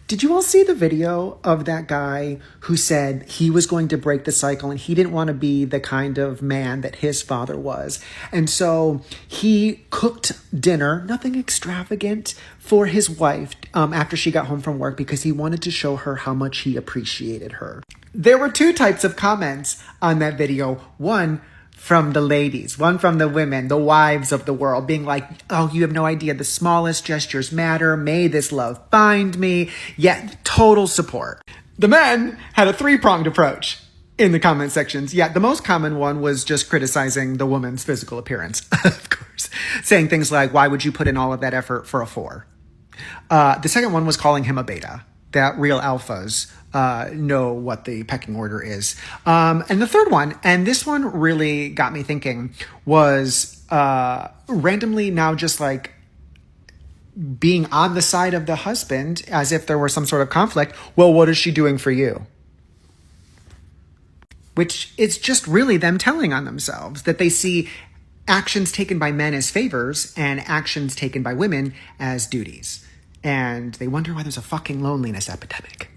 Did you all see the video of that guy who said he was going to break the cycle and he didn't want to be the kind of man that his father was? And so he cooked dinner, nothing extravagant, for his wife after she got home from work because he wanted to show her how much he appreciated her. There were two types of comments on that video. One from the ladies, one from the women, the wives of the world, being like, oh, you have no idea, the smallest gestures matter, may this love bind me, yet total support. The men had a three-pronged approach in the comment sections, yet the most common one was just criticizing the woman's physical appearance, of course, saying things like, why would you put in all of that effort for a 4? The second one was calling him a beta, that real alphas know what the pecking order is. And the third one, and this one really got me thinking, was randomly now just like being on the side of the husband as if there were some sort of conflict. Well, what is she doing for you? Which is just really them telling on themselves that they see actions taken by men as favors and actions taken by women as duties. And they wonder why there's a fucking loneliness epidemic.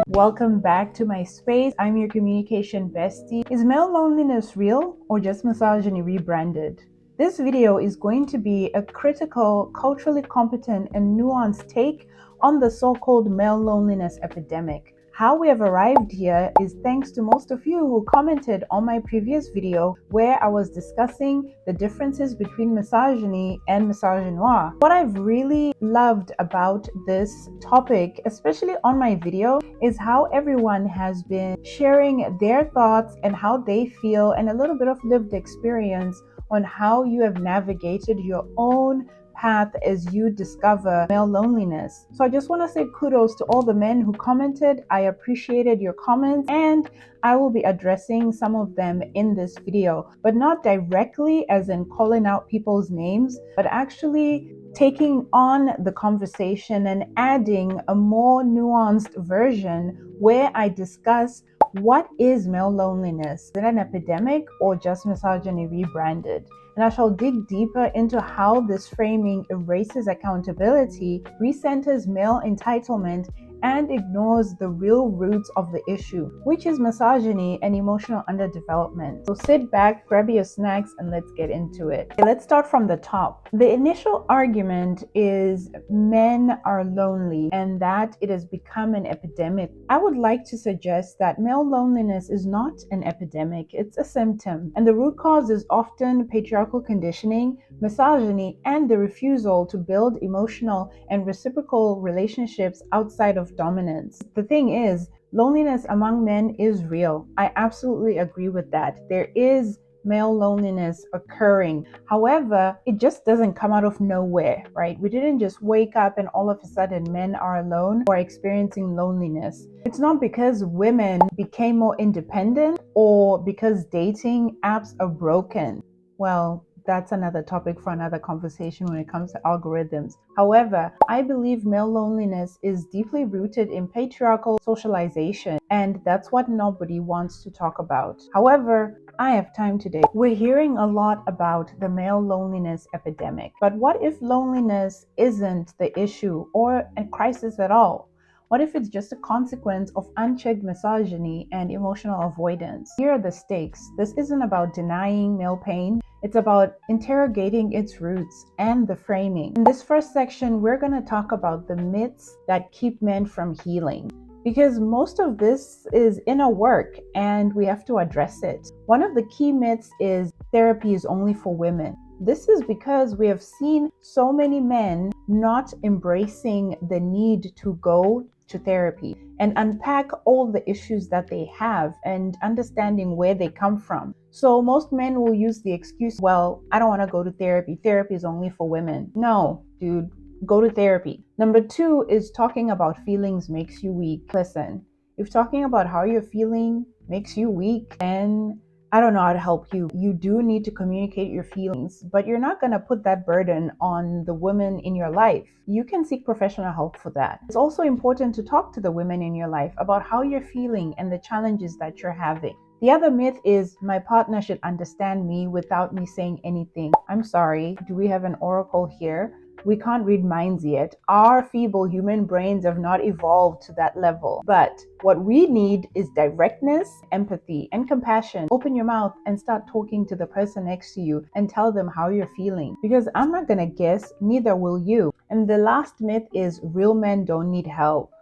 Welcome back to my space. I'm your communication bestie. Is male loneliness real or just misogyny rebranded? This video is going to be a critical, culturally competent, and nuanced take on the so-called male loneliness epidemic. How we have arrived here is thanks to most of you who commented on my previous video where I was discussing the differences between misogyny and misogynoir. What I've really loved about this topic, especially on my video, is how everyone has been sharing their thoughts and how they feel and a little bit of lived experience on how you have navigated your own path as you discover male loneliness. So I just want to say kudos to all the men who commented. I appreciated your comments and I will be addressing some of them in this video, but not directly as in calling out people's names, but actually taking on the conversation and adding a more nuanced version where I discuss what is male loneliness? Is it an epidemic or just misogyny rebranded? And I shall dig deeper into how this framing erases accountability, recenters male entitlement, and ignores the real roots of the issue, which is misogyny and emotional underdevelopment. So sit back, grab your snacks, and let's get into it. Okay, let's start from the top. The initial argument is men are lonely and that it has become an epidemic. I would like to suggest that male loneliness is not an epidemic, it's a symptom. And the root cause is often patriarchal conditioning, misogyny, and the refusal to build emotional and reciprocal relationships outside of dominance. The thing is, loneliness among men is real. I absolutely agree with that. There is male loneliness occurring. However, it just doesn't come out of nowhere, right? We didn't just wake up and all of a sudden men are alone or experiencing loneliness. It's not because women became more independent or because dating apps are broken. Well, that's another topic for another conversation when it comes to algorithms. However, I believe male loneliness is deeply rooted in patriarchal socialization, and that's what nobody wants to talk about. However, I have time today. We're hearing a lot about the male loneliness epidemic, but what if loneliness isn't the issue or a crisis at all? What if it's just a consequence of unchecked misogyny and emotional avoidance? Here are the stakes. This isn't about denying male pain. It's about interrogating its roots and the framing. In this first section, we're going to talk about the myths that keep men from healing, because most of this is inner work and we have to address it. One of the key myths is therapy is only for women. This is because we have seen so many men not embracing the need to go to therapy and unpack all the issues that they have and understanding where they come from. So most men will use the excuse, well, I don't want to go to therapy. Therapy is only for women. No, dude, go to therapy. Number 2 is talking about feelings makes you weak. Listen, if talking about how you're feeling makes you weak, then I don't know how to help you. You do need to communicate your feelings, but you're not going to put that burden on the women in your life. You can seek professional help for that. It's also important to talk to the women in your life about how you're feeling and the challenges that you're having. The other myth is my partner should understand me without me saying anything. I'm sorry, do we have an oracle here? We can't read minds yet. Our feeble human brains have not evolved to that level. But what we need is directness, empathy, and compassion. Open your mouth and start talking to the person next to you and tell them how you're feeling. Because I'm not gonna guess, neither will you. And the last myth is real men don't need help.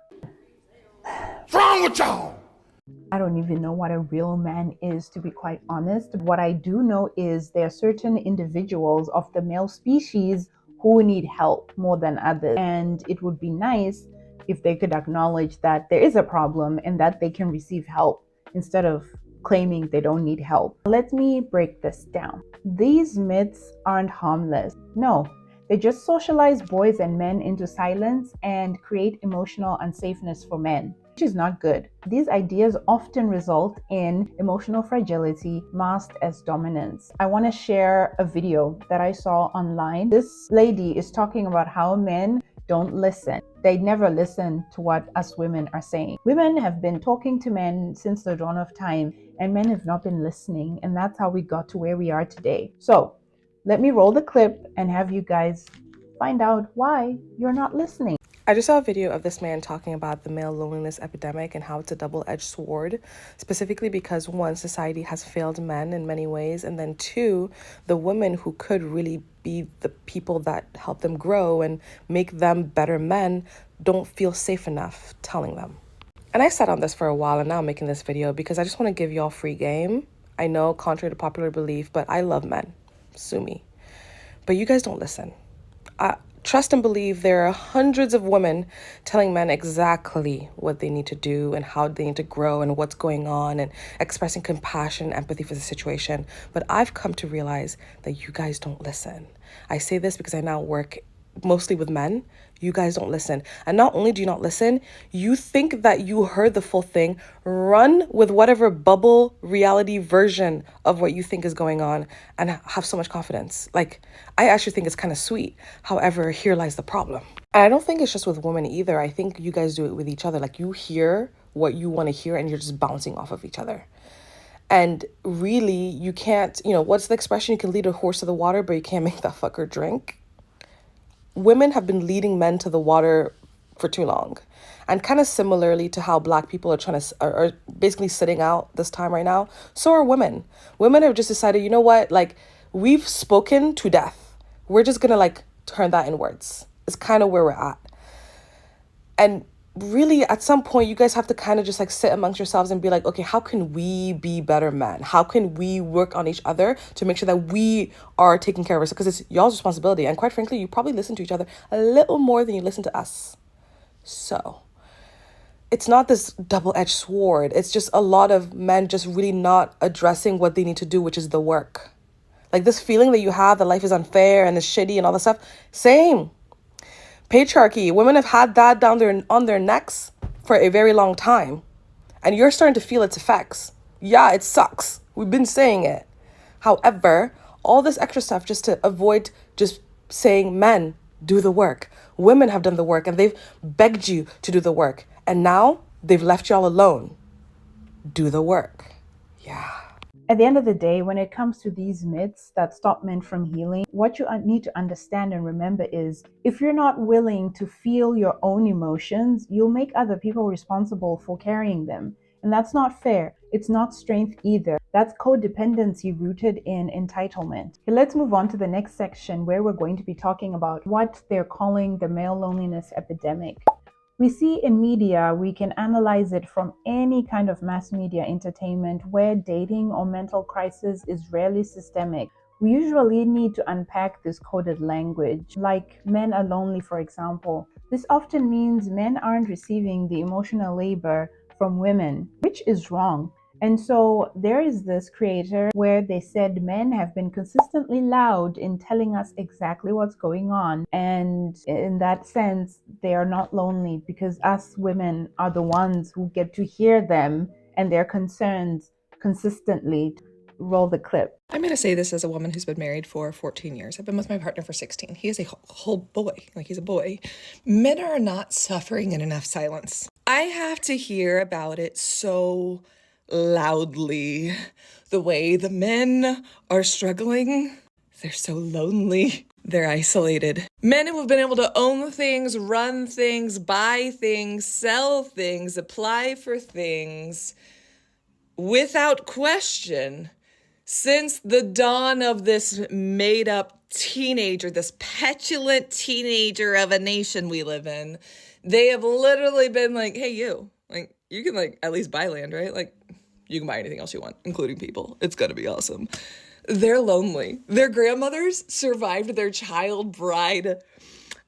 What's wrong with y'all? I don't even know what a real man is, to be quite honest. What I do know is there are certain individuals of the male species who need help more than others. And it would be nice if they could acknowledge that there is a problem and that they can receive help instead of claiming they don't need help. Let me break this down. These myths aren't harmless. No, they just socialize boys and men into silence and create emotional unsafeness for men, which is not good. These ideas often result in emotional fragility masked as dominance. I want to share a video that I saw online. This lady is talking about how men don't listen. They never listen to what us women are saying. Women have been talking to men since the dawn of time, and men have not been listening, and that's how we got to where we are today. So let me roll the clip and have you guys find out why you're not listening. I just saw a video of this man talking about the male loneliness epidemic and how it's a double-edged sword, specifically because one, society has failed men in many ways, and then two, the women who could really be the people that help them grow and make them better men don't feel safe enough telling them. And I sat on this for a while, and now I'm making this video because I just want to give y'all free game. I know, contrary to popular belief, but I love men. Sue me. But you guys don't listen. Trust and believe there are hundreds of women telling men exactly what they need to do and how they need to grow and what's going on and expressing compassion and empathy for the situation. But I've come to realize that you guys don't listen. I say this because I now work mostly with men. You guys don't listen. And not only do you not listen, you think that you heard the full thing, run with whatever bubble reality version of what you think is going on and have so much confidence. Like, I actually think it's kind of sweet. However, here lies the problem. And I don't think it's just with women either. I think you guys do it with each other. Like, you hear what you want to hear and you're just bouncing off of each other. And really, you can't, what's the expression? You can lead a horse to the water, but you can't make that fucker drink. Women have been leading men to the water for too long. And kind of similarly to how Black people are basically sitting out this time right now, so are women. Women have just decided, you know what, like, we've spoken to death. We're just gonna turn that inwards. It's kind of where we're at. And really, at some point, you guys have to kind of just sit amongst yourselves and be like, okay, how can we be better men? How can we work on each other to make sure that we are taking care of us? Because it's y'all's responsibility. And quite frankly, you probably listen to each other a little more than you listen to us. So it's not this double-edged sword. It's just a lot of men just really not addressing what they need to do, which is the work. Like, this feeling that you have that life is unfair and it's shitty and all that stuff, same. Patriarchy, women have had that on their necks for a very long time. And you're starting to feel its effects. Yeah, it sucks. We've been saying it. However, all this extra stuff just to avoid just saying, men, do the work. Women have done the work and they've begged you to do the work. And now they've left y'all alone. Do the work. Yeah. At the end of the day, when it comes to these myths that stop men from healing, what you need to understand and remember is if you're not willing to feel your own emotions, you'll make other people responsible for carrying them. And that's not fair. It's not strength either. That's codependency rooted in entitlement. Okay, let's move on to the next section where we're going to be talking about what they're calling the male loneliness epidemic. We see in media, we can analyze it from any kind of mass media entertainment where dating or mental crisis is rarely systemic. We usually need to unpack this coded language, like men are lonely, for example. This often means men aren't receiving the emotional labor from women, which is wrong. And so there is this creator where they said men have been consistently loud in telling us exactly what's going on. And in that sense, they are not lonely because us women are the ones who get to hear them and their concerns consistently. roll the clip. I'm going to say this as a woman who's been married for 14 years. I've been with my partner for 16. He is a whole boy, like he's a boy. Men are not suffering in enough silence. I have to hear about it so loudly. The way the men are struggling, they're so lonely. They're isolated. Men who have been able to own things, run things, buy things, sell things, apply for things without question since the dawn of this made-up teenager, this petulant teenager of a nation we live in. They have literally been like, hey, you can at least buy land, right? Like, you can buy anything else you want, including people. It's gonna be awesome. They're lonely. Their grandmothers survived their child bride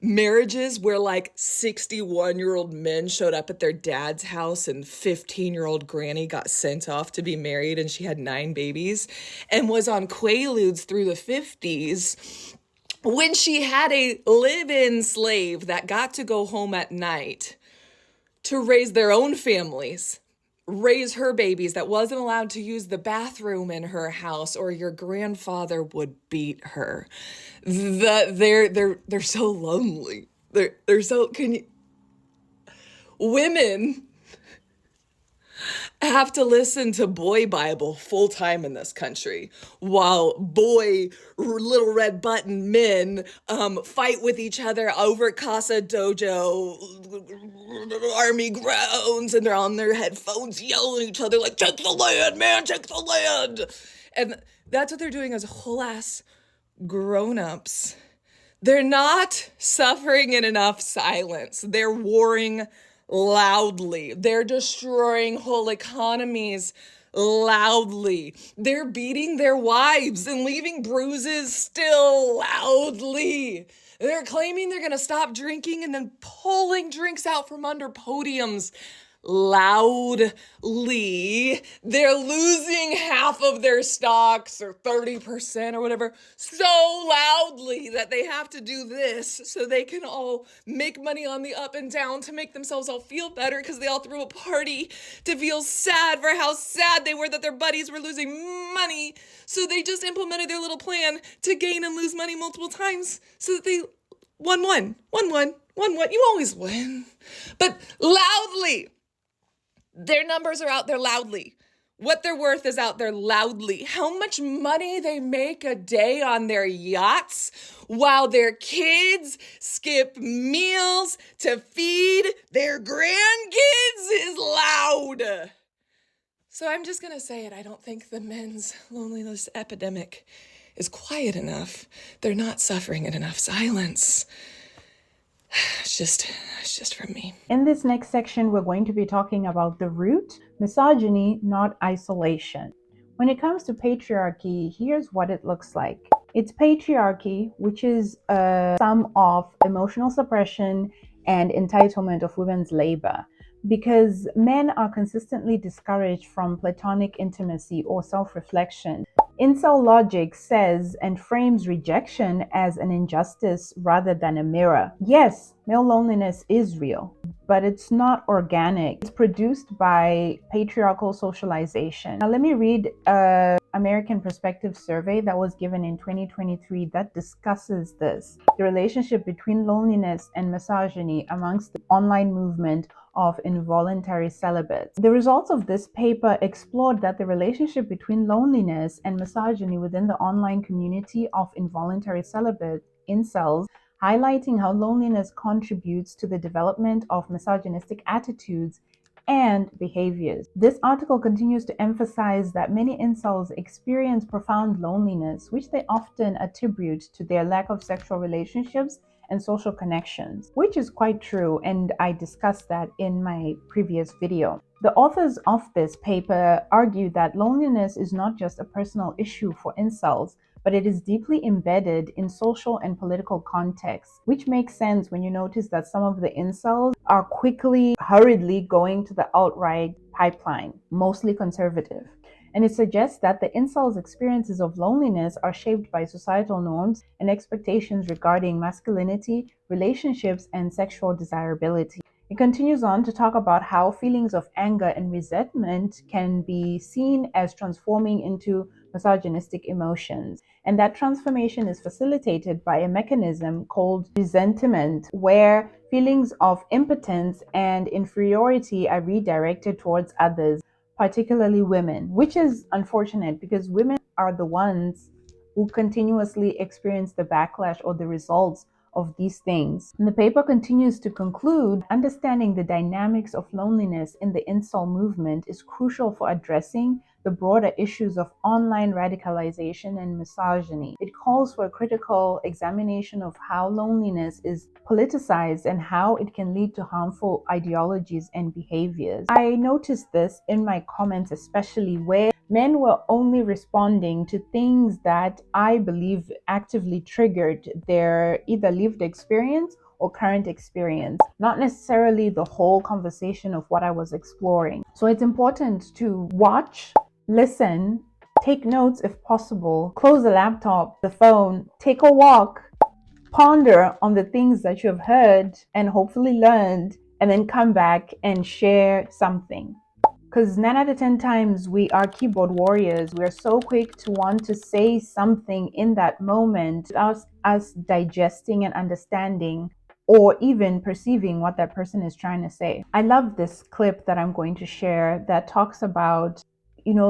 marriages where 61-year-old men showed up at their dad's house and 15-year-old granny got sent off to be married and she had 9 babies and was on Quaaludes through the 50s when she had a live-in slave that got to go home at night to raise their own families, raise her babies, that wasn't allowed to use the bathroom in her house or your grandfather would beat her. They're so lonely. They're so women have to listen to boy Bible full time in this country while boy little red button men fight with each other over Casa Dojo army grounds, and they're on their headphones yelling at each other like, take the land, man, take the land. And that's what they're doing as whole ass grown-ups. They're not suffering in enough silence. They're warring loudly. They're destroying whole economies loudly. They're beating their wives and leaving bruises still loudly. They're claiming they're going to stop drinking and then pulling drinks out from under podiums loudly. They're losing half of their stocks or 30% or whatever so loudly that they have to do this so they can all make money on the up and down to make themselves all feel better because they all threw a party to feel sad for how sad they were that their buddies were losing money. So they just implemented their little plan to gain and lose money multiple times so that they won. You always win. But loudly. Their numbers are out there loudly. What they're worth is out there loudly. How much money they make a day on their yachts while their kids skip meals to feed their grandkids is loud. So I'm just going to say it. I don't think the men's loneliness epidemic is quiet enough. They're not suffering in enough silence. It's just from me. In this next section, we're going to be talking about the root, misogyny, not isolation. When it comes to patriarchy, here's what it looks like. It's patriarchy, which is a sum of emotional suppression and entitlement of women's labor, because men are consistently discouraged from platonic intimacy or self-reflection. Incel logic says and frames rejection as an injustice rather than a mirror. Yes, male loneliness is real, but it's not organic. It's produced by patriarchal socialization. Now let me read an American Perspective survey that was given in 2023 that discusses this. The relationship between loneliness and misogyny amongst the online movement of involuntary celibates. The results of this paper explored that the relationship between loneliness and misogyny within the online community of involuntary celibate incels, highlighting how loneliness contributes to the development of misogynistic attitudes and behaviors. This article continues to emphasize that many incels experience profound loneliness, which they often attribute to their lack of sexual relationships and social connections, which is quite true, and I discussed that in my previous video. The authors of this paper argue that loneliness is not just a personal issue for incels, but it is deeply embedded in social and political contexts, which makes sense when you notice that some of the incels are hurriedly going to the alt-right pipeline, mostly conservative. And it suggests that the incels' experiences of loneliness are shaped by societal norms and expectations regarding masculinity, relationships, and sexual desirability. It continues on to talk about how feelings of anger and resentment can be seen as transforming into misogynistic emotions. And that transformation is facilitated by a mechanism called resentment, where feelings of impotence and inferiority are redirected towards others, particularly women, which is unfortunate because women are the ones who continuously experience the backlash or the results of these things. And the paper continues to conclude, understanding the dynamics of loneliness in the incel movement is crucial for addressing the broader issues of online radicalization and misogyny. It calls for a critical examination of how loneliness is politicized and how it can lead to harmful ideologies and behaviors. I noticed this in my comments, especially where men were only responding to things that I believe actively triggered their either lived experience or current experience, not necessarily the whole conversation of what I was exploring. So it's important to watch, listen, take notes if possible, close the laptop, the phone, take a walk, ponder on the things that you have heard and hopefully learned, and then come back and share something. Because 9 out of 10 times we are keyboard warriors. We're so quick to want to say something in that moment without us digesting and understanding or even perceiving what that person is trying to say. I love this clip that I'm going to share that talks about,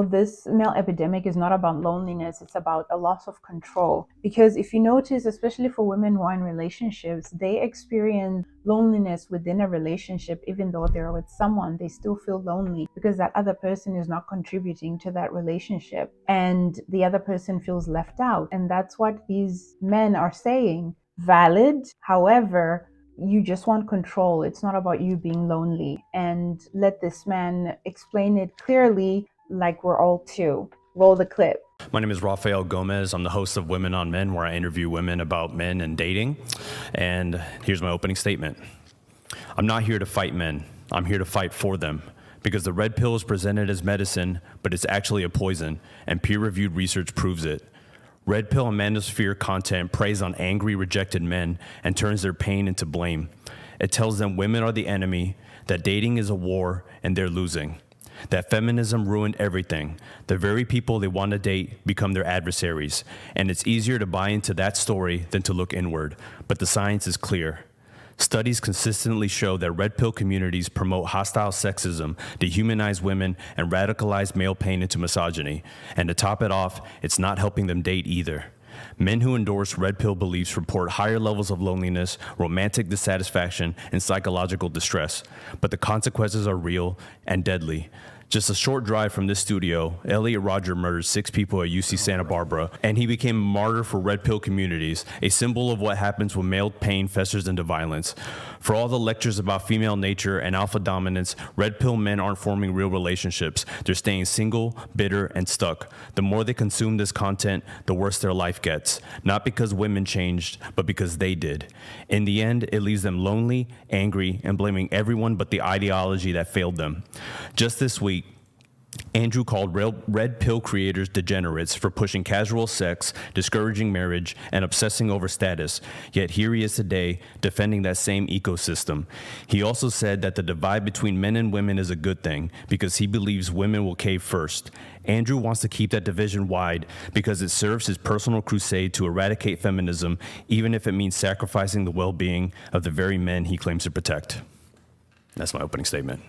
this male epidemic is not about loneliness, it's about a loss of control. Because if you notice, especially for women who are in relationships, they experience loneliness within a relationship. Even though they're with someone, they still feel lonely because that other person is not contributing to that relationship and the other person feels left out. And that's what these men are saying. Valid. However, you just want control. It's not about you being lonely. And let this man explain it clearly, like we're all two. Roll the clip. My name is Rafael Gomez. I'm the host of Women on Men, where I interview women about men and dating. And here's my opening statement. I'm not here to fight men. I'm here to fight for them. Because the red pill is presented as medicine, but it's actually a poison, and peer-reviewed research proves it. Red pill and manosphere content preys on angry, rejected men and turns their pain into blame. It tells them women are the enemy, that dating is a war, and they're losing. That feminism ruined everything. The very people they want to date become their adversaries, and it's easier to buy into that story than to look inward. But the science is clear. Studies consistently show that red pill communities promote hostile sexism, dehumanize women, and radicalize male pain into misogyny. And to top it off, it's not helping them date either. Men who endorse red pill beliefs report higher levels of loneliness, romantic dissatisfaction, and psychological distress. But the consequences are real and deadly. Just a short drive from this studio, Elliot Rodger murdered 6 people at UC Santa Barbara, and he became a martyr for red pill communities, a symbol of what happens when male pain festers into violence. For all the lectures about female nature and alpha dominance, red pill men aren't forming real relationships. They're staying single, bitter, and stuck. The more they consume this content, the worse their life gets. Not because women changed, but because they did. In the end, it leaves them lonely, angry, and blaming everyone but the ideology that failed them. Just this week, Andrew called red pill creators degenerates for pushing casual sex, discouraging marriage, and obsessing over status. Yet here he is today defending that same ecosystem. He also said that the divide between men and women is a good thing because he believes women will cave first. Andrew wants to keep that division wide because it serves his personal crusade to eradicate feminism, even if it means sacrificing the well-being of the very men he claims to protect. That's my opening statement.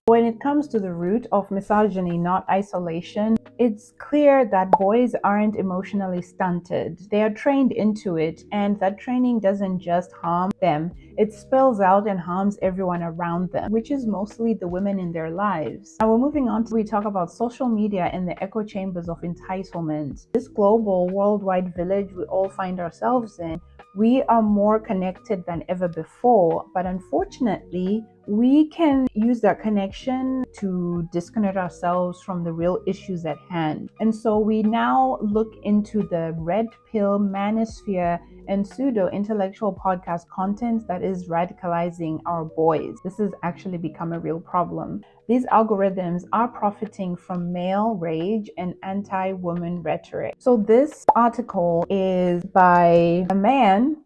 When it comes to the root of misogyny, not isolation, it's clear that boys aren't emotionally stunted. They are trained into it, and that training doesn't just harm them, it spills out and harms everyone around them, which is mostly the women in their lives. Now we're moving on to, we talk about social media and the echo chambers of entitlement. This global, worldwide village we all find ourselves in, we are more connected than ever before, but unfortunately, we can use that connection to disconnect ourselves from the real issues at hand. And so we now look into the red pill, manosphere, and pseudo intellectual podcast content that is radicalizing our boys. This has actually become a real problem. These algorithms are profiting from male rage and anti-woman rhetoric. So this article is by a man,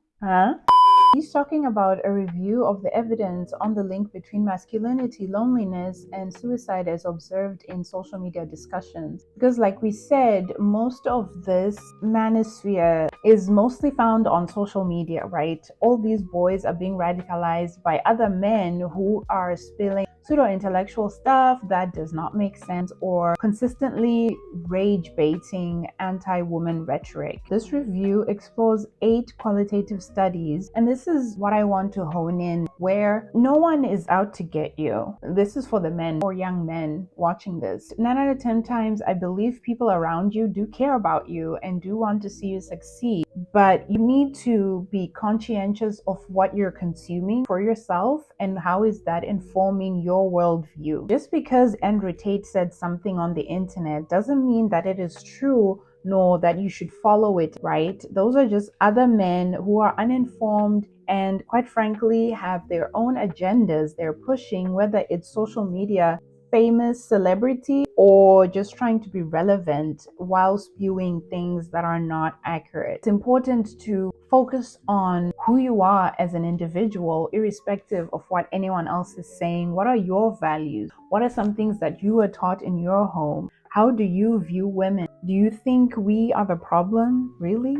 He's talking about a review of the evidence on the link between masculinity, loneliness, and suicide as observed in social media discussions. Because like we said, most of this manosphere is mostly found on social media, right? All these boys are being radicalized by other men who are spilling pseudo-intellectual stuff that does not make sense or consistently rage-baiting anti-woman rhetoric. This review explores 8 qualitative studies, and this is what I want to hone in, where no one is out to get you. This is for the men or young men watching this. 9 out of 10 times, I believe people around you do care about you and do want to see you succeed, but you need to be conscientious of what you're consuming for yourself and how is that informing your worldview. Just because Andrew Tate said something on the internet doesn't mean that it is true, nor that you should follow it, right? Those are just other men who are uninformed and, quite frankly, have their own agendas they're pushing, whether it's social media, famous celebrity, or just trying to be relevant while spewing things that are not accurate. It's important to focus on who you are as an individual, irrespective of what anyone else is saying. What are your values? What are some things that you were taught in your home? How do you view women? Do you think we are the problem? Really?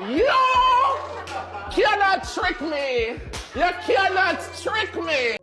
You cannot trick me. You cannot trick me.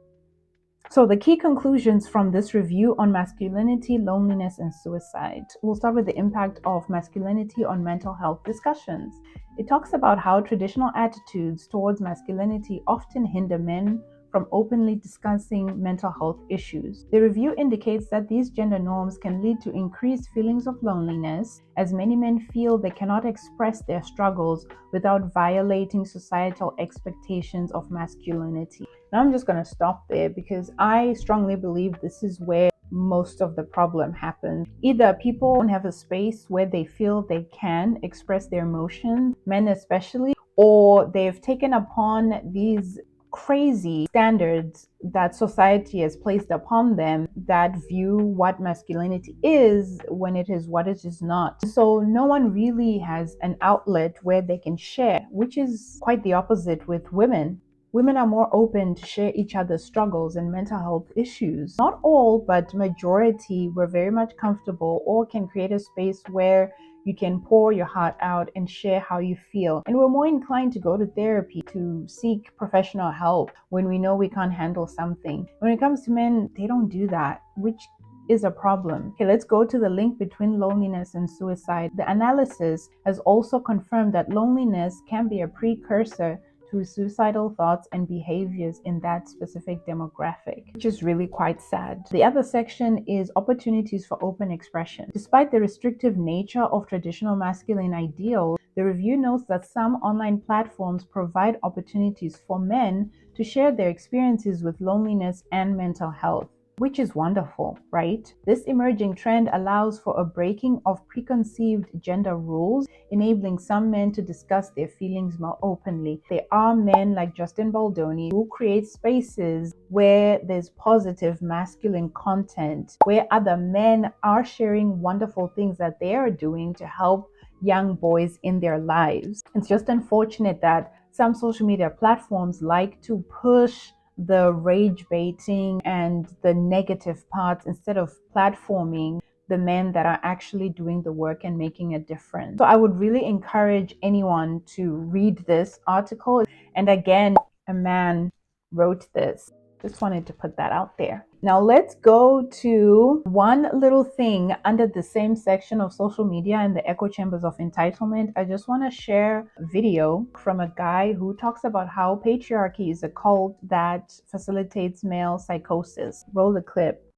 So the key conclusions from this review on masculinity, loneliness, and suicide. We'll start with the impact of masculinity on mental health discussions. It talks about how traditional attitudes towards masculinity often hinder men from openly discussing mental health issues. The review indicates that these gender norms can lead to increased feelings of loneliness, as many men feel they cannot express their struggles without violating societal expectations of masculinity. Now I'm just going to stop there because I strongly believe this is where most of the problem happens. Either people don't have a space where they feel they can express their emotions, men especially, or they've taken upon these crazy standards that society has placed upon them that view what masculinity is when it is what it is not. So no one really has an outlet where they can share, which is quite the opposite with women. Women are more open to share each other's struggles and mental health issues. Not all, but majority were very much comfortable or can create a space where you can pour your heart out and share how you feel. And we're more inclined to go to therapy, to seek professional help when we know we can't handle something. When it comes to men, they don't do that, which is a problem. Okay, let's go to the link between loneliness and suicide. The analysis has also confirmed that loneliness can be a precursor to suicidal thoughts and behaviors in that specific demographic, which is really quite sad. The other section is opportunities for open expression. Despite the restrictive nature of traditional masculine ideals, the review notes that some online platforms provide opportunities for men to share their experiences with loneliness and mental health, which is wonderful, right? This emerging trend allows for a breaking of preconceived gender rules, enabling some men to discuss their feelings more openly. There are men like Justin Baldoni who create spaces where there's positive masculine content, where other men are sharing wonderful things that they are doing to help young boys in their lives. It's just unfortunate that some social media platforms like to push the rage baiting and the negative parts instead of platforming the men that are actually doing the work and making a difference. So I would really encourage anyone to read this article. And again, a man wrote this. Just wanted to put that out there. Now let's go to one little thing under the same section of social media and the echo chambers of entitlement. I just want to share a video from a guy who talks about how patriarchy is a cult that facilitates male psychosis. Roll the clip.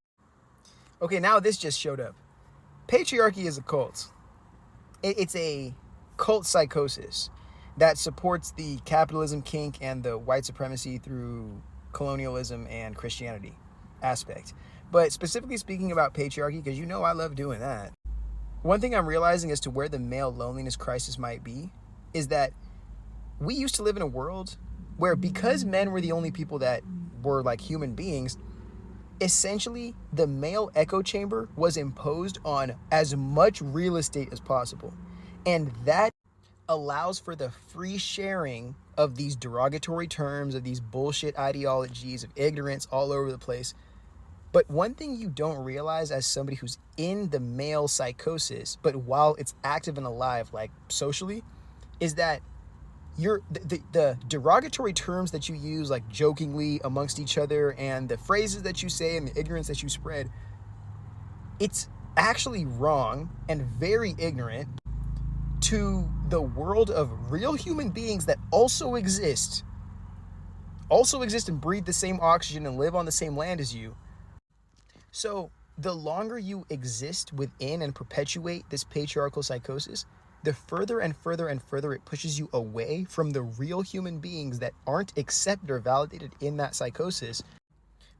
Okay, now this just showed up. Patriarchy is a cult. It's a cult psychosis that supports the capitalism kink and the white supremacy through colonialism and Christianity aspect. But specifically speaking about patriarchy, because you know I love doing that, one thing I'm realizing as to where the male loneliness crisis might be is that we used to live in a world where, because men were the only people that were like human beings, essentially the male echo chamber was imposed on as much real estate as possible. And that allows for the free sharing of these derogatory terms, of these bullshit ideologies, of ignorance all over the place. But one thing you don't realize as somebody who's in the male psychosis, but while it's active and alive, like socially, is that the derogatory terms that you use, like jokingly amongst each other, and the phrases that you say and the ignorance that you spread, it's actually wrong and very ignorant to the world of real human beings that also exist and breathe the same oxygen and live on the same land as you. So the longer you exist within and perpetuate this patriarchal psychosis, the further and further and further it pushes you away from the real human beings that aren't accepted or validated in that psychosis,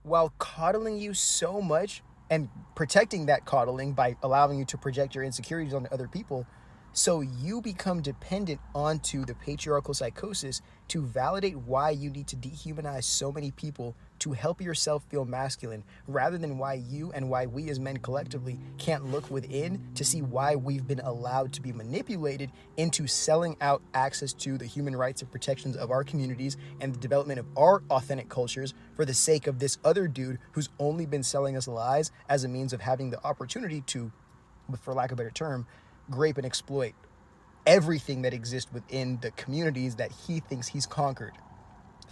while coddling you so much and protecting that coddling by allowing you to project your insecurities onto other people. So you become dependent onto the patriarchal psychosis to validate why you need to dehumanize so many people to help yourself feel masculine, rather than why you and why we as men collectively can't look within to see why we've been allowed to be manipulated into selling out access to the human rights and protections of our communities and the development of our authentic cultures for the sake of this other dude who's only been selling us lies as a means of having the opportunity to, for lack of a better term, grape and exploit everything that exists within the communities that he thinks he's conquered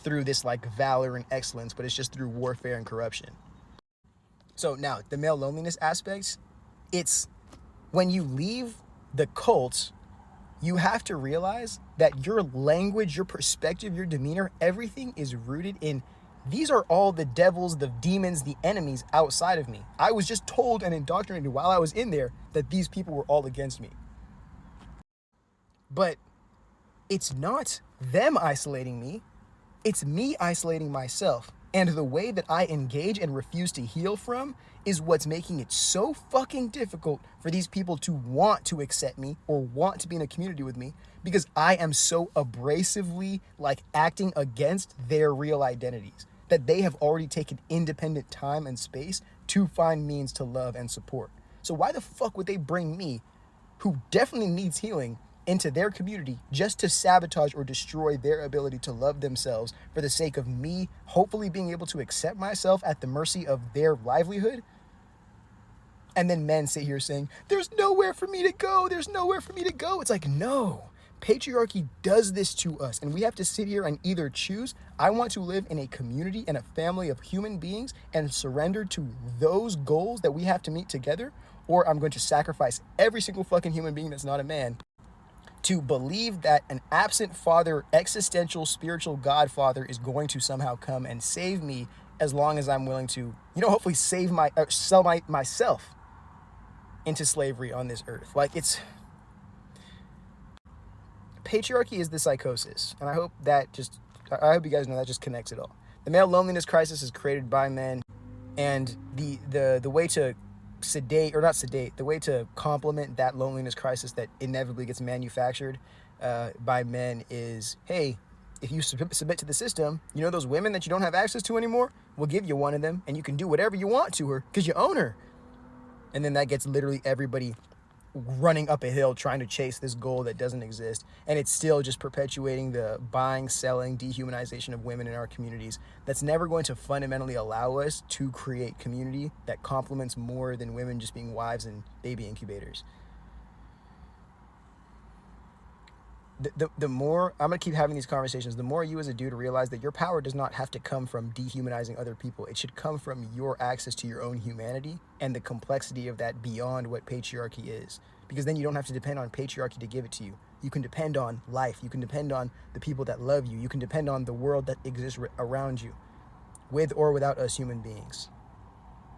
through this like valor and excellence, but it's just through warfare and corruption. So now the male loneliness aspects, it's when you leave the cult, you have to realize that your language, your perspective, your demeanor, everything is rooted in these are all the devils, the demons, the enemies outside of me. I was just told and indoctrinated while I was in there that these people were all against me. But it's not them isolating me. It's me isolating myself. And the way that I engage and refuse to heal from is what's making it so fucking difficult for these people to want to accept me or want to be in a community with me, because I am so abrasively like acting against their real identities that they have already taken independent time and space to find means to love and support. So why the fuck would they bring me, who definitely needs healing, into their community just to sabotage or destroy their ability to love themselves for the sake of me hopefully being able to accept myself at the mercy of their livelihood? And then men sit here saying, there's nowhere for me to go. There's nowhere for me to go. It's like, no, patriarchy does this to us. And we have to sit here and either choose, I want to live in a community and a family of human beings and surrender to those goals that we have to meet together, or I'm going to sacrifice every single fucking human being that's not a man to believe that an absent father, existential, spiritual godfather is going to somehow come and save me, as long as I'm willing to, hopefully sell myself into slavery on this earth. Like, it's patriarchy is the psychosis. And I hope you guys know that just connects it all. The male loneliness crisis is created by men, and the way to the way to complement that loneliness crisis that inevitably gets manufactured by men is, hey, if you submit to the system, those women that you don't have access to anymore, we'll give you one of them and you can do whatever you want to her because you own her. And then that gets literally everybody running up a hill trying to chase this goal that doesn't exist. And it's still just perpetuating the buying, selling, dehumanization of women in our communities that's never going to fundamentally allow us to create community that complements more than women just being wives and baby incubators. The more I'm going to keep having these conversations, the more you as a dude realize that your power does not have to come from dehumanizing other people. It should come from your access to your own humanity and the complexity of that beyond what patriarchy is. Because then you don't have to depend on patriarchy to give it to you. You can depend on life. You can depend on the people that love you. You can depend on the world that exists around you, with or without us human beings.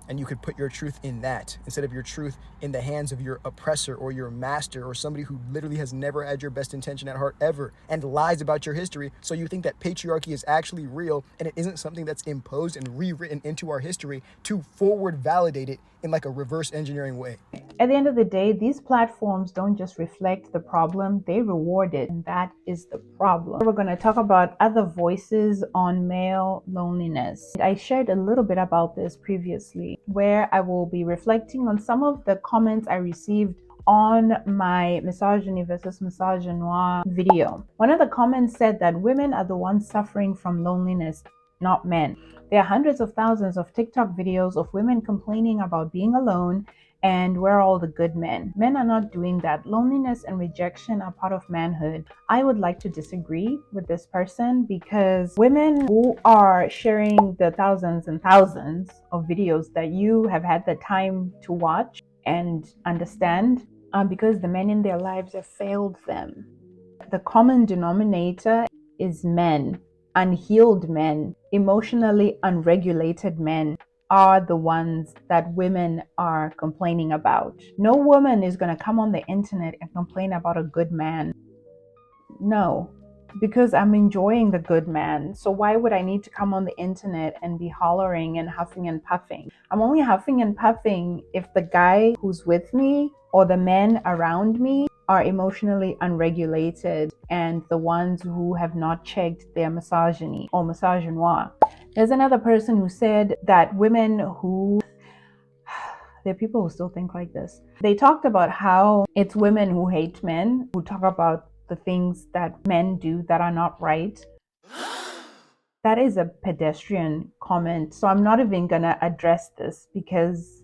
And you could put your truth in that instead of your truth in the hands of your oppressor or your master or somebody who literally has never had your best intention at heart ever and lies about your history. So you think that patriarchy is actually real and it isn't something that's imposed and rewritten into our history to forward validate it in like a reverse engineering way. At the end of the day, these platforms don't just reflect the problem, they reward it. And that is the problem. We're going to talk about other voices on male loneliness. I shared a little bit about this previously, where I will be reflecting on some of the comments I received on my misogyny versus misogynoir video. One of the comments said that women are the ones suffering from loneliness, not men. There are hundreds of thousands of TikTok videos of women complaining about being alone and where are all the good men. Men are not doing that. Loneliness and rejection are part of manhood. I would like to disagree with this person, because women who are sharing the thousands and thousands of videos that you have had the time to watch and understand, because the men in their lives have failed them. The common denominator is men. Unhealed men, emotionally unregulated men are the ones that women are complaining about. No woman is going to come on the internet and complain about a good man. No, because I'm enjoying the good man. So why would I need to come on the internet and be hollering and huffing and puffing? I'm only huffing and puffing if the guy who's with me or the men around me are emotionally unregulated and the ones who have not checked their misogyny or misogynoir. There's another person who said that women who there are people who still think like this. They talked about how it's women who hate men, who talk about the things that men do that are not right. That is a pedestrian comment. So I'm not even gonna address this because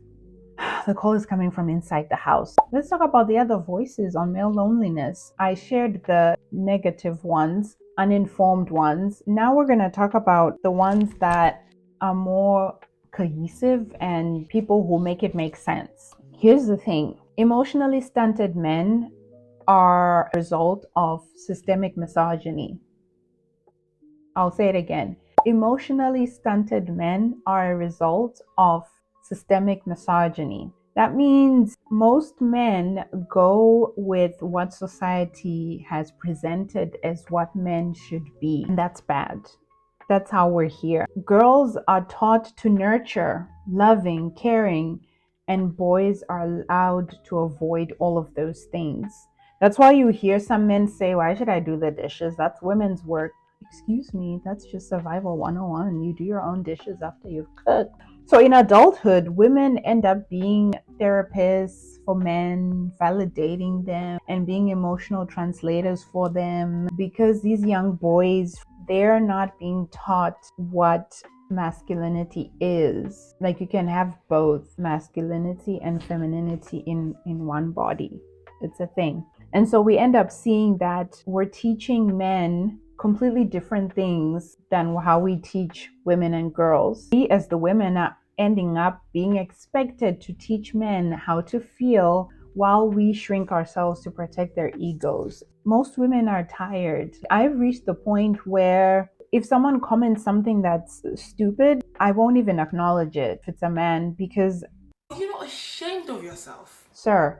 the call is coming from inside the house. Let's talk about the other voices on male loneliness. I shared the negative ones, uninformed ones. Now we're gonna talk about the ones that are more cohesive and people who make it make sense. Here's the thing. Emotionally stunted men are a result of systemic misogyny. I'll say it again. Emotionally stunted men are a result of systemic misogyny. That means most men go with what society has presented as what men should be, and that's bad. That's how we're here. Girls are taught to nurture, loving, caring, and boys are allowed to avoid all of those things. That's why you hear some men say, "Why should I do the dishes? That's women's work." Excuse me, that's just survival 101. You do your own dishes after you've cooked. So in adulthood, women end up being therapists for men, validating them and being emotional translators for them, because these young boys, they're not being taught what masculinity is. Like, you can have both masculinity and femininity in one body. It's a thing. And so we end up seeing that we're teaching men completely different things than how we teach women and girls. We, as the women, are ending up being expected to teach men how to feel while we shrink ourselves to protect their egos. Most women are tired. I've reached the point where if someone comments something that's stupid, I won't even acknowledge it if it's a man, because you're not ashamed of yourself. Sir,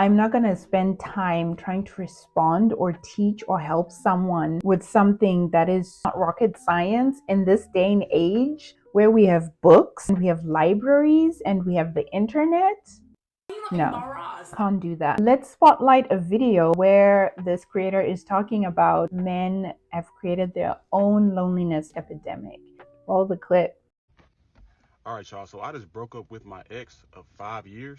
I'm not going to spend time trying to respond or teach or help someone with something that is not rocket science in this day and age where we have books and we have libraries and we have the internet. No, can't do that. Let's spotlight a video where this creator is talking about men have created their own loneliness epidemic. Roll the clip. All right, y'all. So I just broke up with my ex of 5 years.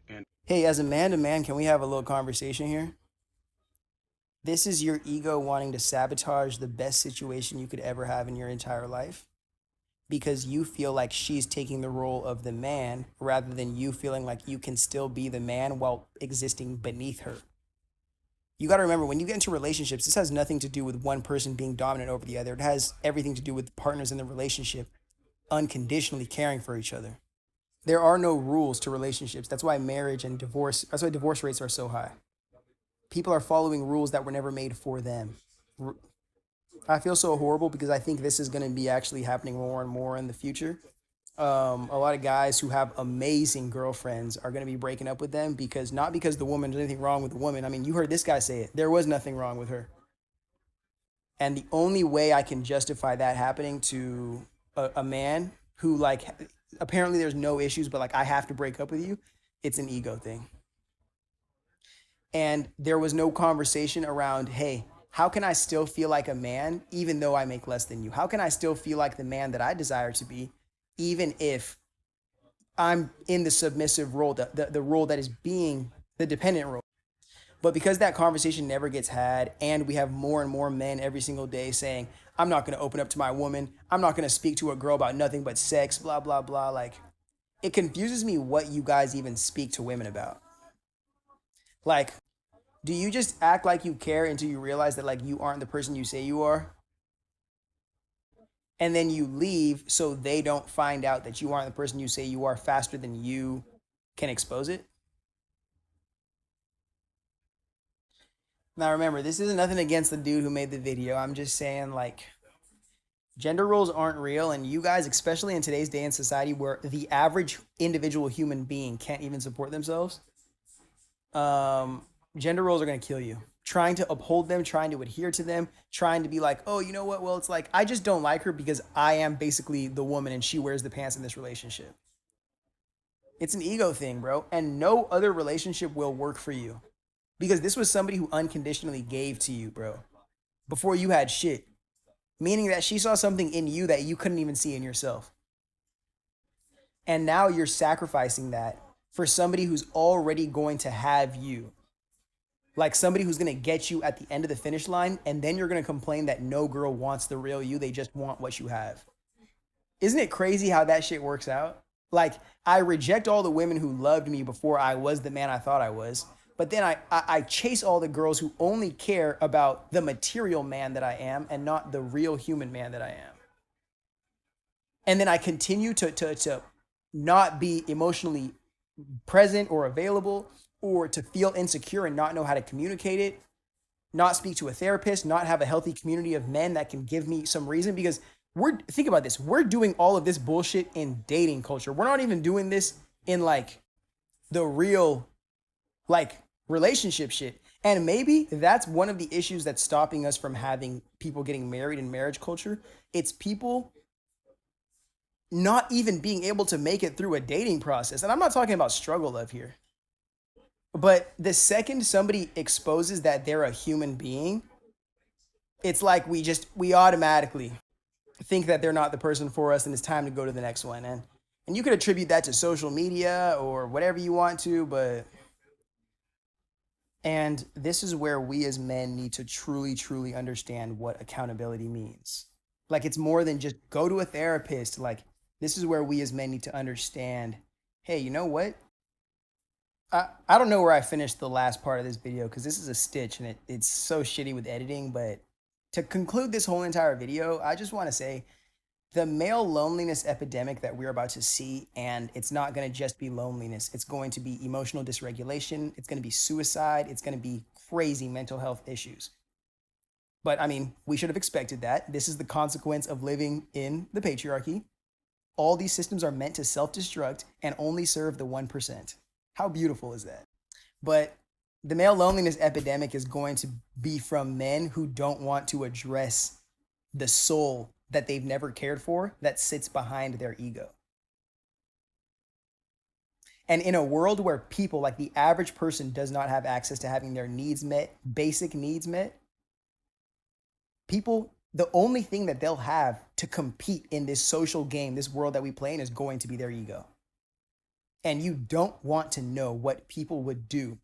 And Hey, as a man to man, can we have a little conversation here? This is your ego wanting to sabotage the best situation you could ever have in your entire life because you feel like she's taking the role of the man rather than you feeling like you can still be the man while existing beneath her. You got to remember, when you get into relationships, this has nothing to do with one person being dominant over the other. It has everything to do with partners in the relationship unconditionally caring for each other. There are no rules to relationships. That's why that's why divorce rates are so high. People are following rules that were never made for them. I feel so horrible because I think this is going to be actually happening more and more in the future. A lot of guys who have amazing girlfriends are going to be breaking up with them not because the woman, there's anything wrong with the woman. I mean, you heard this guy say it. There was nothing wrong with her. And the only way I can justify that happening to a man who, like, apparently there's no issues, but like, I have to break up with you, it's an ego thing. And there was no conversation around, hey, how can I still feel like a man even though I make less than you? How can I still feel like the man that I desire to be even if I'm in the submissive role, the role that is being the dependent role. But because that conversation never gets had, and we have more and more men every single day saying, I'm not going to open up to my woman, I'm not going to speak to a girl about nothing but sex, blah, blah, blah. Like, it confuses me what you guys even speak to women about. Like, do you just act like you care until you realize that, like, you aren't the person you say you are? And then you leave so they don't find out that you aren't the person you say you are faster than you can expose it? Now remember, this isn't nothing against the dude who made the video. I'm just saying, like, gender roles aren't real, and you guys, especially in today's day and society where the average individual human being can't even support themselves, gender roles are going to kill you. Trying to uphold them, trying to adhere to them, trying to be like, oh, you know what? Well, it's like, I just don't like her because I am basically the woman and she wears the pants in this relationship. It's an ego thing, bro. And no other relationship will work for you because this was somebody who unconditionally gave to you, bro, before you had shit. Meaning that she saw something in you that you couldn't even see in yourself. And now you're sacrificing that for somebody who's already going to have you. Like somebody who's going to get you at the end of the finish line, and then you're going to complain that no girl wants the real you. They just want what you have. Isn't it crazy how that shit works out? Like, I reject all the women who loved me before I was the man I thought I was. But then I chase all the girls who only care about the material man that I am and not the real human man that I am. And then I continue to not be emotionally present or available, or to feel insecure and not know how to communicate it, not speak to a therapist, not have a healthy community of men that can give me some reason. Because think about this, we're doing all of this bullshit in dating culture. We're not even doing this in like the real like relationship shit. And maybe that's one of the issues that's stopping us from having people getting married in marriage culture. It's people not even being able to make it through a dating process. And I'm not talking about struggle love here. But the second somebody exposes that they're a human being, it's like we automatically think that they're not the person for us and it's time to go to the next one. And you could attribute that to social media or whatever you want to, and this is where we as men need to truly, truly understand what accountability means. Like, it's more than just go to a therapist. Like, this is where we as men need to understand, hey, you know what? I don't know where I finished the last part of this video because this is a stitch and it's so shitty with editing. But to conclude this whole entire video, I just want to say the male loneliness epidemic that we're about to see, and it's not going to just be loneliness. It's going to be emotional dysregulation. It's going to be suicide. It's going to be crazy mental health issues. But I mean, we should have expected that. This is the consequence of living in the patriarchy. All these systems are meant to self-destruct and only serve the 1%. How beautiful is that? But the male loneliness epidemic is going to be from men who don't want to address the soul that they've never cared for that sits behind their ego. And in a world where people, like the average person, does not have access to having their needs met, basic needs met, people, the only thing that they'll have to compete in this social game, this world that we play in, is going to be their ego. And you don't want to know what people would do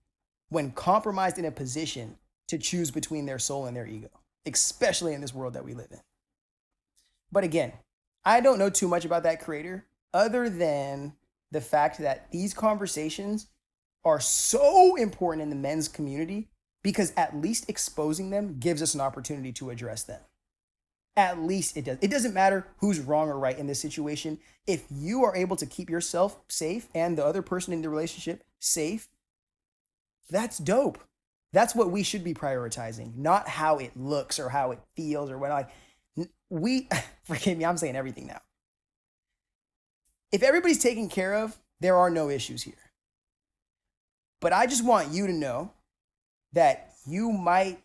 when compromised in a position to choose between their soul and their ego, especially in this world that we live in. But again, I don't know too much about that creator other than the fact that these conversations are so important in the men's community because at least exposing them gives us an opportunity to address them. At least it does. It doesn't matter who's wrong or right in this situation. If you are able to keep yourself safe and the other person in the relationship safe, that's dope. That's what we should be prioritizing, not how it looks or how it feels or what. Like, forgive me, I'm saying everything now. If everybody's taken care of, there are no issues here. But I just want you to know that you might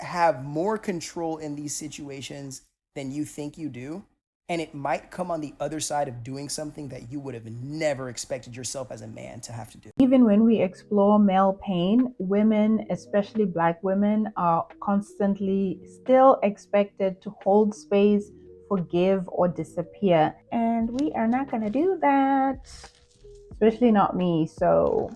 have more control in these situations than you think you do. And it might come on the other side of doing something that you would have never expected yourself as a man to have to do. Even when we explore male pain, women, especially Black women, are constantly still expected to hold space, forgive, or disappear. And we are not going to do that. especially not me. So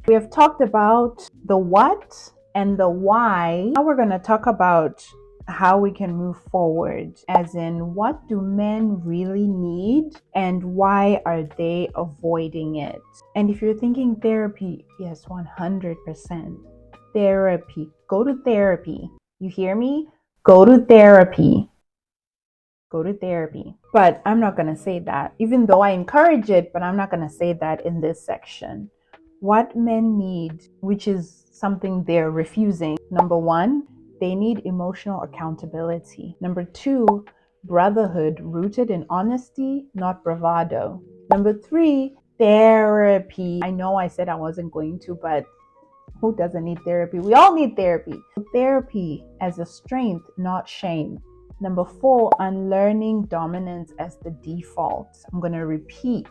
we have talked about the what and the why. Now we're going to talk about how we can move forward, as in what do men really need and why are they avoiding it. And if you're thinking therapy, yes, 100% therapy. Go to therapy. You hear me? Go to therapy. Go to therapy. But I'm not going to say that, even though I encourage it, but I'm not going to say that in this section. What men need, which is something they're refusing. Number one, they need emotional accountability. Number two, brotherhood rooted in honesty, not bravado. Number three, therapy. I know I said I wasn't going to, but who doesn't need therapy? We all need therapy. Therapy as a strength, not shame. Number four, unlearning dominance as the default. I'm going to repeat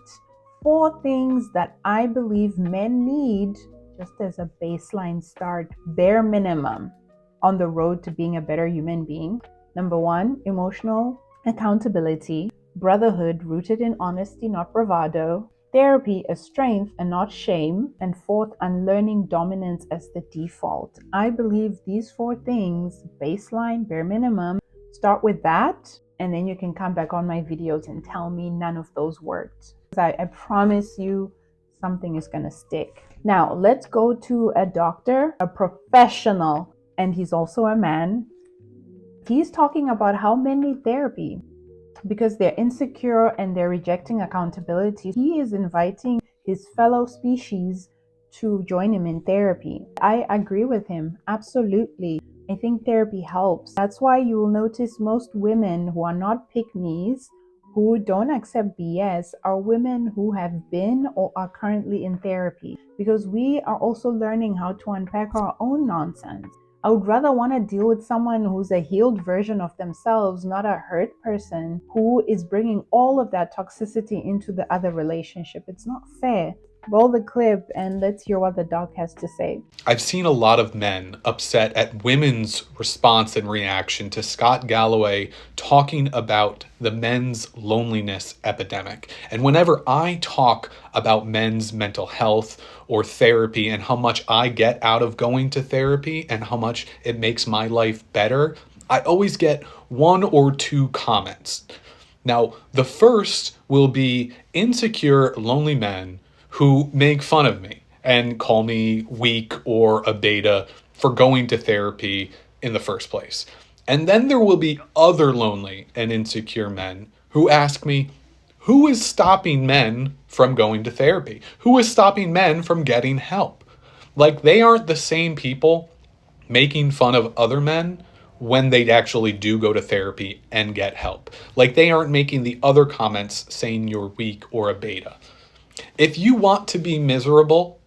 4 things that I believe men need just as a baseline start, bare minimum, on the road to being a better human being. Number 1, emotional accountability, brotherhood rooted in honesty, not bravado, therapy as strength and not shame, and 4th, unlearning dominance as the default. I believe these 4 things, baseline, bare minimum, start with that, and then you can come back on my videos and tell me none of those worked. I promise you something is going to stick. Now, let's go to a doctor, a professional, and he's also a man. He's talking about how men need therapy because they're insecure and they're rejecting accountability. He is inviting his fellow species to join him in therapy. I agree with him, absolutely. I think therapy helps. That's why you will notice most women who are not pick-me's, who don't accept BS, are women who have been or are currently in therapy, because we are also learning how to unpack our own nonsense. I would rather want to deal with someone who's a healed version of themselves, not a hurt person who is bringing all of that toxicity into the other relationship. It's not fair. Roll the clip and let's hear what the doc has to say. I've seen a lot of men upset at women's response and reaction to Scott Galloway talking about the men's loneliness epidemic. And whenever I talk about men's mental health or therapy and how much I get out of going to therapy and how much it makes my life better, I always get 1 or 2 comments. Now, the first will be insecure, lonely men who make fun of me and call me weak or a beta for going to therapy in the first place. And then there will be other lonely and insecure men who ask me, who is stopping men from going to therapy? Who is stopping men from getting help? Like, they aren't the same people making fun of other men when they actually do go to therapy and get help. Like, they aren't making the other comments saying you're weak or a beta. If you want to be miserable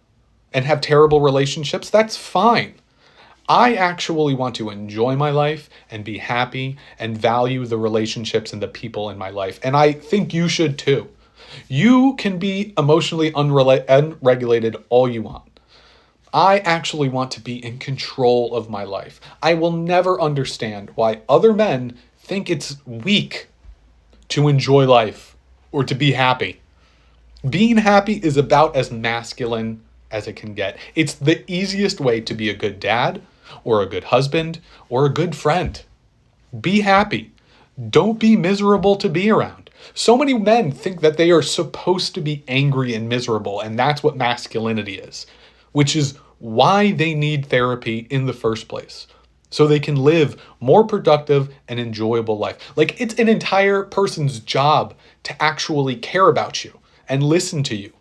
and have terrible relationships, that's fine. I actually want to enjoy my life and be happy and value the relationships and the people in my life. And I think you should too. You can be emotionally unregulated all you want. I actually want to be in control of my life. I will never understand why other men think it's weak to enjoy life or to be happy. Being happy is about as masculine as it can get. It's the easiest way to be a good dad or a good husband or a good friend. Be happy. Don't be miserable to be around. So many men think that they are supposed to be angry and miserable, and that's what masculinity is, which is why they need therapy in the first place, so they can live more productive and enjoyable life. Like, it's an entire person's job to actually care about you and listen to you.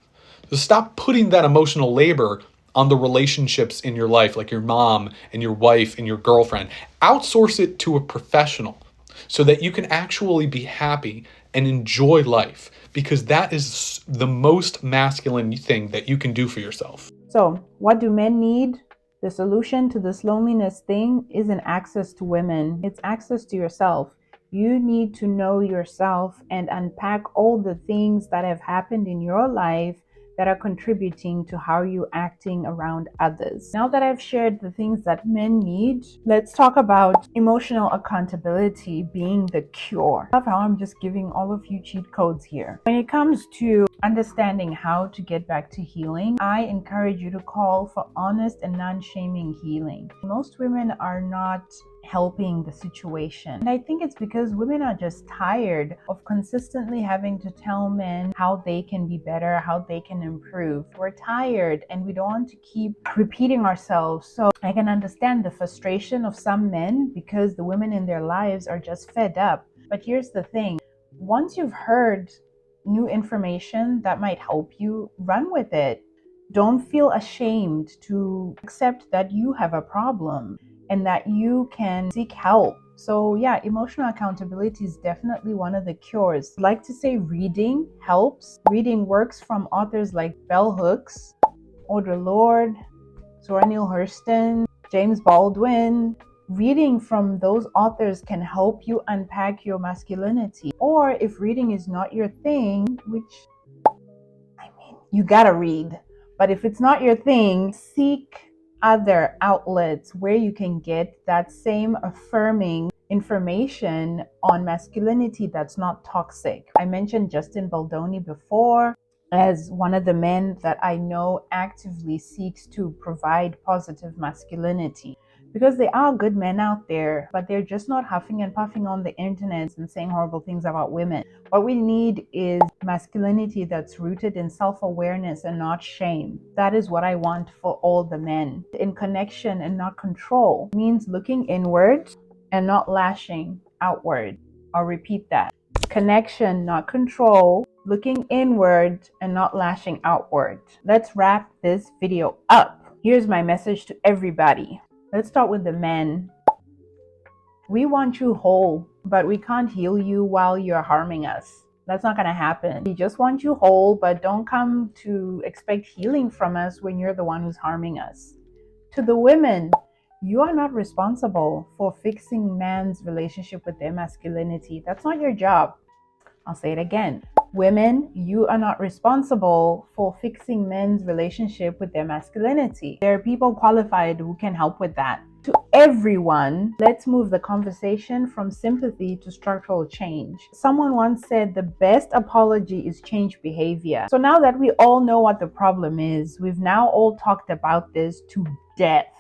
So stop putting that emotional labor on the relationships in your life, like your mom and your wife and your girlfriend. Outsource it to a professional so that you can actually be happy and enjoy life, because that is the most masculine thing that you can do for yourself. So, what do men need? The solution to this loneliness thing isn't access to women. It's access to yourself. You need to know yourself and unpack all the things that have happened in your life that are contributing to how you're acting around others. Now that I've shared the things that men need, let's talk about emotional accountability being the cure. I love how I'm just giving all of you cheat codes here. When it comes to understanding how to get back to healing, I encourage you to call for honest and non-shaming healing. Most women are not helping the situation. And I think it's because women are just tired of consistently having to tell men how they can be better, how they can improve. We're tired and we don't want to keep repeating ourselves. So I can understand the frustration of some men because the women in their lives are just fed up. But here's the thing. Once you've heard new information that might help you, run with it. Don't feel ashamed to accept that you have a problem and that you can seek help. So yeah, emotional accountability is definitely one of the cures. I'd like to say reading helps. Reading works from authors like Bell Hooks, Audre Lorde, Zora Neale Hurston, James Baldwin. Reading from those authors can help you unpack your masculinity. Or if reading is not your thing, which, I mean, you gotta read. But if it's not your thing, seek other outlets where you can get that same affirming information on masculinity that's not toxic. I mentioned Justin Baldoni before as one of the men that I know actively seeks to provide positive masculinity. Because there are good men out there, but they're just not huffing and puffing on the internet and saying horrible things about women. What we need is masculinity that's rooted in self-awareness and not shame. That is what I want for all the men. In connection and not control means looking inward and not lashing outward. I'll repeat that. Connection, not control. Looking inward and not lashing outward. Let's wrap this video up. Here's my message to everybody. Let's start with the men. We want you whole, but we can't heal you while you're harming us. That's not going to happen. We just want you whole, but don't come to expect healing from us when you're the one who's harming us. To the women, you are not responsible for fixing man's relationship with their masculinity. That's not your job. I'll say it again. Women, you are not responsible for fixing men's relationship with their masculinity. There are people qualified who can help with that. To everyone, let's move the conversation from sympathy to structural change. Someone once said the best apology is change behavior. So now that we all know what the problem is, we've now all talked about this to death.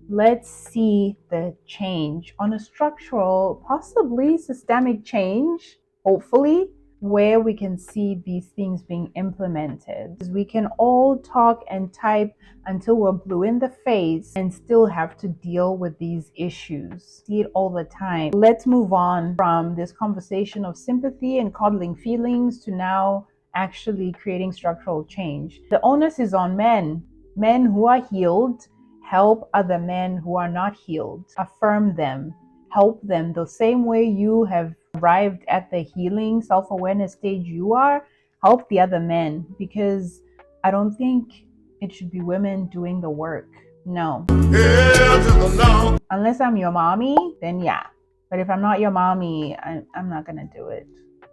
Let's see the change on a structural, possibly systemic change, hopefully, where we can see these things being implemented. We can all talk and type until we're blue in the face and still have to deal with these issues. See it all the time. Let's move on from this conversation of sympathy and coddling feelings to now actually creating structural change. The onus is on men. Men who are healed, help other men who are not healed. Affirm them. Help them the same way you have arrived at the healing self-awareness stage you are. Help the other men, because I don't think it should be women doing the work. No. Unless I'm your mommy, then yeah. But if I'm not your mommy, I'm not gonna do it.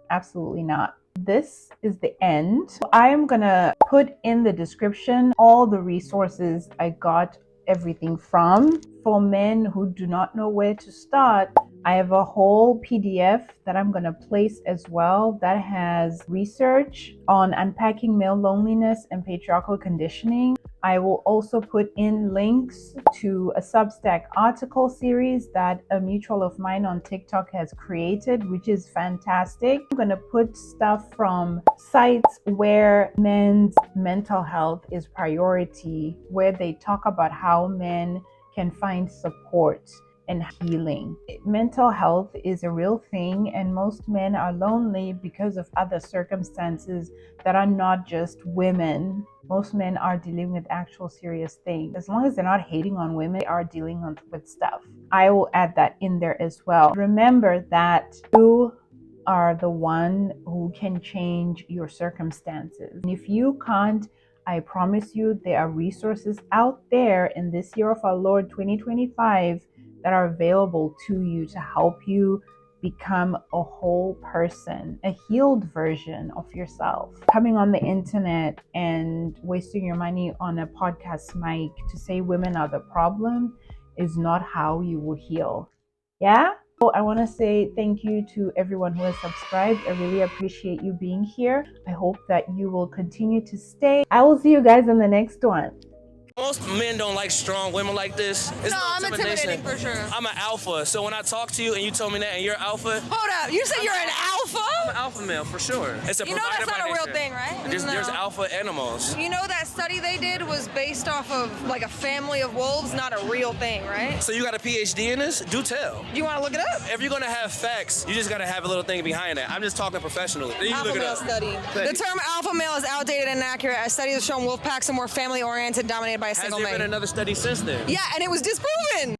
Absolutely not. This is the end. I am gonna put in the description all the resources I got everything from. For men who do not know where to start, I have a whole PDF that I'm going to place as well that has research on unpacking male loneliness and patriarchal conditioning. I will also put in links to a Substack article series that a mutual of mine on TikTok has created, which is fantastic. I'm going to put stuff from sites where men's mental health is priority, where they talk about how men can find support and healing. Mental health is a real thing, and most men are lonely because of other circumstances that are not just women. Most men are dealing with actual serious things. As long as they're not hating on women, they are dealing with stuff. I will add that in there as well. Remember that you are the one who can change your circumstances. And if you can't, I promise you there are resources out there in this year of our Lord 2025 that are available to you to help you become a whole person, a healed version of yourself. Coming on the internet and wasting your money on a podcast mic to say women are the problem is not how you will heal. Yeah? So I want to say thank you to everyone who has subscribed. I really appreciate you being here. I hope that you will continue to stay. I will see you guys in the next one. Most men don't like strong women like this. It's no, I'm intimidating for sure. I'm an alpha, so when I talk to you and you told me that and you're alpha. Hold up, you said you're an alpha? I'm an alpha male for sure. It's a you know that's not a real thing, right? There's alpha animals. You know that study they did was based off of like a family of wolves, not a real thing, right? So you got a PhD in this? Do tell. You want to look it up? If you're gonna have facts, you just gotta have a little thing behind that. I'm just talking professionally. You alpha look it male up. study. The term alpha male is outdated and inaccurate, as studies have shown wolf packs are more family oriented, dominated by a single Has there male. been another study since then? Yeah, and it was disproven.